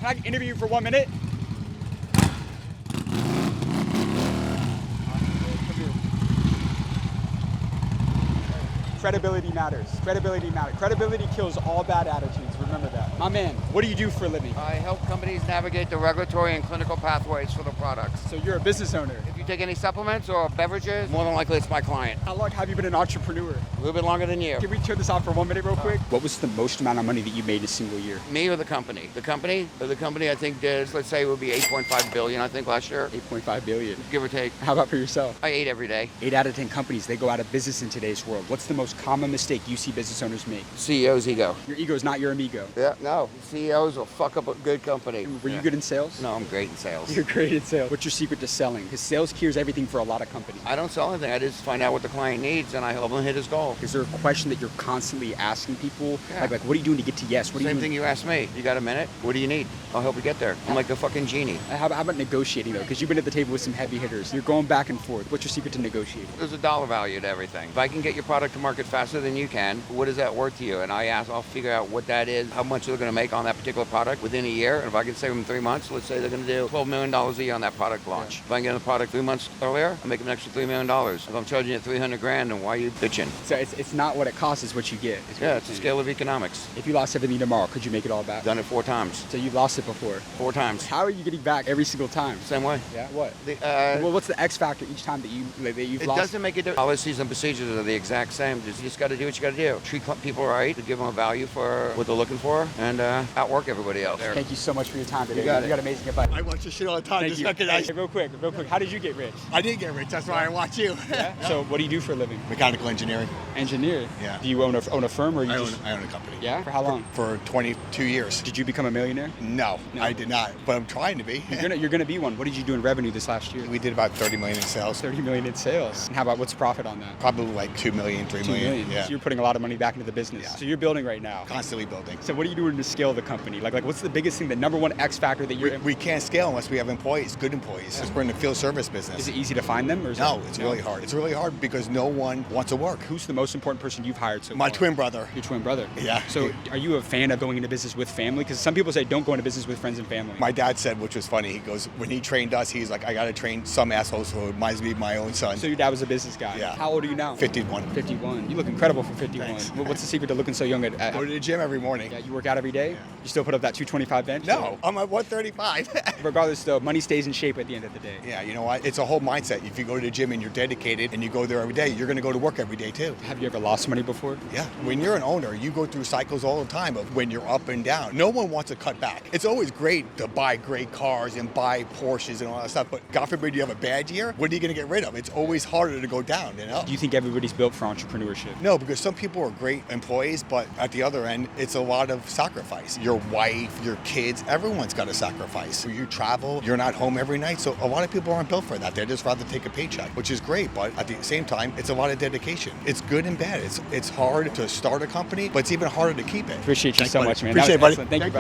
Can I interview you for 1 minute? Credibility matters. Credibility matters. Credibility kills all bad attitudes. Remember that. My man, what do you do for a living? I help companies navigate the regulatory and clinical pathways for the products. So you're a business owner. If you take any supplements or beverages, more than likely it's my client. How long have you been an entrepreneur? A little bit longer than you. Can we turn this off for 1 minute real quick? What was the most amount of money that you made in a single year? Me or the company? The company I think did, let's say it would be 8.5 billion I think last year. 8.5 billion. Give or take. How about for yourself? I ate every day. 8 out of 10 companies, they go out of business in today's world. What's the most common mistake you see business owners make? CEO's ego. Your ego is not your amigo. Yeah, no. CEOs will fuck up a good company. Were you good in sales? No, I'm great in sales. You're great in sales. What's your secret to selling? Because sales cures everything for a lot of companies. I don't sell anything. I just find out what the client needs and I help him hit his goal. Is there a question that you're constantly asking people? Yeah. Like, what are you doing to get to yes? What are Same you thing you asked me. You got a minute? What do you need? I'll help you get there. I'm like a fucking genie. How about negotiating though? Because you've been at the table with some heavy hitters. You're going back and forth. What's your secret to negotiating? There's a dollar value to everything. If I can get your product to market faster than you can, what is that worth to you? And I'll figure out what that is, how much they're going to make on that particular product within a year. And if I can save them 3 months, let's say they're going to do $12 million a year on that product launch. Yeah. If I can get the product 3 months earlier, I make them an extra $3 million. If I'm charging you $300,000, then why are you bitching? So it's not what it costs, it's what you get. Yeah, it's a scale of economics. If you lost everything tomorrow, could you make it all back? Done it 4 times. So you've lost it before. 4 times. How are you getting back every single time? Same way. Yeah. What? Well, what's the X factor each time that you've it lost? doesn't make a difference. Policies and procedures are the exact same. You just got to do what you got to do. Treat people right, to give them a value for what they're looking for, and outwork everybody else. Thank you so much for your time today. You got amazing advice. I watch your shit all the time. Thank Just you. recognize Hey, real quick. How did you get rich? I did get rich. That's why I watch you. Yeah. So what do you do for a living? Mechanical engineering. Engineer. Yeah. Do you own a firm or you I just? own a company. Yeah. For how long? For 22 years. Did you become a millionaire? No, No. I did not. But I'm trying to be. You're gonna be one. What did you do in revenue this last year? We did about 30 million in sales. 30 million in sales. And how about what's profit on that? Probably like 2 million, 3 2 million. million. Yeah. So you're putting a lot of money back into the business. Yeah. So you're building right now. Constantly building. So what are you doing to scale the company? Like what's the biggest thing, the number one X factor that you're? We can't scale unless we have employees, good employees. Because we're in the field service business. Is it easy to find them? Or is No, it's really hard. It's really hard because no one wants to work. Who's the most important person you've hired so far? My twin brother. Your twin brother. Yeah. So are you a fan of going into business with family? Because some people say don't go into business with friends and family. My dad said, which was funny, he goes, when he trained us, he's like, I got to train some assholes who reminds me of my own son. So your dad was a business guy. Yeah. How old are you now? 51. 51. You look incredible for 51. Thanks. What's the secret to looking so young at Go to the gym every morning. Yeah, you work out every day? Yeah. You still put up that 225 bench? No, I'm at 135. Regardless though, money stays in shape at the end of the day. Yeah, you know what? It's a whole mindset. If you go to the gym and you're dedicated and you go there every day, you're going to go to work every day too. Have you ever lost money before? Yeah. When you're an owner, you go through cycles all the time of when you're up and down. No one wants to cut back. It's always great to buy great cars and buy Porsches and all that stuff, but God forbid you have a bad year, what are you going to get rid of? It's always harder to go down, you know? Do you think everybody's built for entrepreneurship? No, because some people are great employees, but at the other end, it's a lot of sacrifice. Your wife, your kids, everyone's got to sacrifice. You travel, you're not home every night, so a lot of people aren't built for that. They'd just rather take a paycheck, which is great, but at the same time, it's a lot of dedication. It's good and bad. It's hard to start a company, but it's even harder to keep it. Appreciate you Thanks, so buddy. much, man. Appreciate it, That was buddy. excellent. Thank you, brother.